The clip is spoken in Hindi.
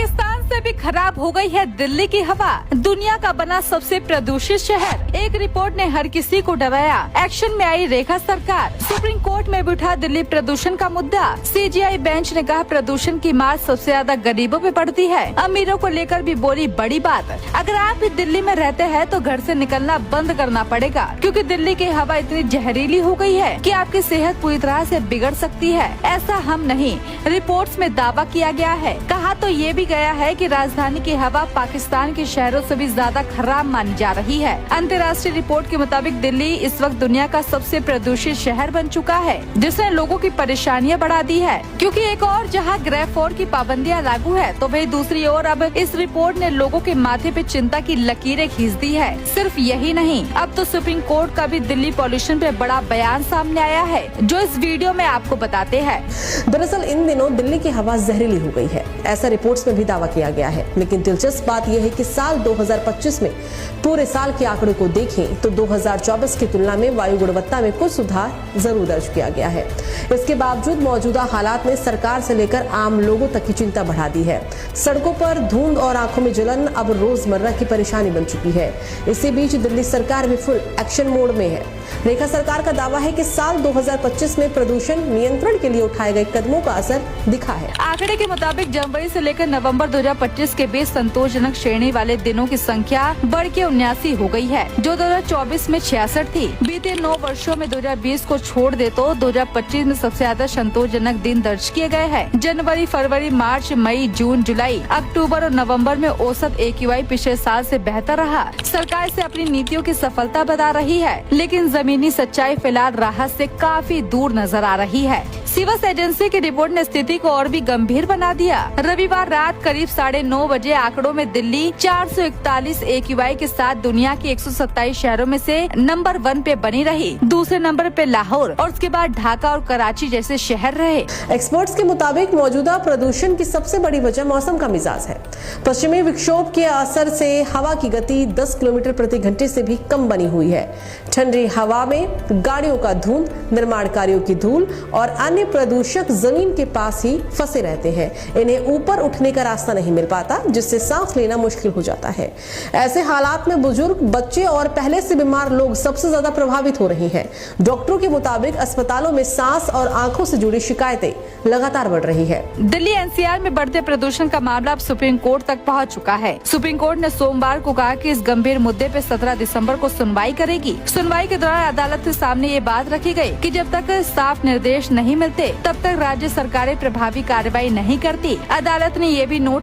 पाकिस्तान से भी खराब हो गई है दिल्ली की हवा। दुनिया का बना सबसे प्रदूषित शहर। एक रिपोर्ट ने हर किसी को डराया। एक्शन में आई रेखा सरकार। सुप्रीम कोर्ट में भी उठा दिल्ली प्रदूषण का मुद्दा। सीजीआई बेंच ने कहा प्रदूषण की मार सबसे ज्यादा गरीबों पे पड़ती है। अमीरों को लेकर भी बोली बड़ी बात। अगर आप भी दिल्ली में रहते हैं तो घर से निकलना बंद करना पड़ेगा, क्योंकि दिल्ली की हवा इतनी जहरीली हो गई है कि आपकी सेहत पूरी तरह से बिगड़ सकती है। ऐसा हम नहीं, रिपोर्ट्स में दावा किया गया है। कहा तो ये भी गया है कि राजधानी की हवा पाकिस्तान के शहरों से भी ज्यादा खराब मानी जा रही है। अंतर्राष्ट्रीय रिपोर्ट के मुताबिक दिल्ली इस वक्त दुनिया का सबसे प्रदूषित शहर बन चुका है, जिसने लोगों की परेशानियां बढ़ा दी है। क्योंकि एक और जहां ग्रेफ 4 की पाबंदियां लागू है, तो वही दूसरी ओर अब इस रिपोर्ट ने लोगों के माथे पे चिंता की लकीरें खींच दी है। सिर्फ यही नहीं, अब तो सुप्रीम कोर्ट का भी दिल्ली पॉल्यूशन पे बड़ा बयान सामने आया है, जो इस वीडियो में आपको बताते हैं। दरअसल इन दिनों दिल्ली की हवा जहरीली हो गई है, ऐसा रिपोर्ट्स में भी दावा किया गया है। लेकिन दिलचस्प बात यह है कि साल 2025 में पूरे साल के आंकड़ों को देखें तो 2024 की तुलना में वायु गुणवत्ता में कुछ सुधार जरूर दर्ज किया गया है। इसके बावजूद मौजूदा हालात ने सरकार से लेकर आम लोगों तक की चिंता बढ़ा दी है। सड़कों पर धुंध और आंखों में जलन अब रोजमर्रा की परेशानी बन चुकी है। इसी बीच दिल्ली सरकार भी फुल एक्शन मोड में है। रेखा सरकार का दावा है कि साल 2025 में प्रदूषण नियंत्रण के लिए उठाए गए कदमों का असर दिखा है। आंकड़े के मुताबिक जनवरी से लेकर नवंबर 2025 के बीच संतोषजनक श्रेणी वाले दिनों की संख्या बढ़ के 79 हो गई है, जो 2024 में 66 थी। बीते 9 वर्षों में 2020 को छोड़ दे तो 2025 में सबसे ज्यादा संतोषजनक दिन दर्ज किए गए हैं। जनवरी, फरवरी, मार्च, मई, जून, जुलाई, अक्टूबर और नवंबर में औसत AQI पिछले साल से बेहतर रहा। सरकार इसे अपनी नीतियों की सफलता बता रही है, लेकिन जमीनी सच्चाई फिलहाल राहत से काफी दूर नजर आ रही है। सिवस एजेंसी की रिपोर्ट ने स्थिति को और भी गंभीर बना दिया। रविवार रात करीब 9:30 बजे आंकड़ों में दिल्ली 441 AQI के साथ दुनिया के 127 शहरों में से नंबर 1 पे बनी रही। दूसरे नंबर पे लाहौर और उसके बाद ढाका और कराची जैसे शहर रहे। एक्सपर्ट्स के मुताबिक मौजूदा प्रदूषण की सबसे बड़ी वजह मौसम का मिजाज है। पश्चिमी विक्षोभ के असर से हवा की गति 10 किलोमीटर प्रति घंटे से भी कम बनी हुई है। ठंडी हवा में गाड़ियों का धुंध, निर्माण कार्यों की धूल और अन्य प्रदूषक जमीन के पास ही फंसे रहते हैं। इन्हें ऊपर उठने का रास्ता नहीं मिल पाता, जिससे सांस लेना मुश्किल हो जाता है। ऐसे हालात में बुजुर्ग, बच्चे और पहले से बीमार लोग सबसे ज्यादा प्रभावित हो रहे हैं। डॉक्टरों के मुताबिक अस्पतालों में सांस और आंखों से जुड़ी शिकायतें लगातार बढ़ रही है। दिल्ली NCR में बढ़ते प्रदूषण का मामला अब सुप्रीम कोर्ट तक पहुंच चुका है। सुप्रीम कोर्ट ने सोमवार को कहा कि इस गंभीर मुद्दे पे 17 दिसंबर को सुनवाई करेगी। सुनवाई के दौरान अदालत के सामने ये बात रखी गई कि जब तक साफ निर्देश नहीं मिलते, तब तक राज्य सरकारें प्रभावी कार्रवाई नहीं करती। अदालत ने ये भी नोट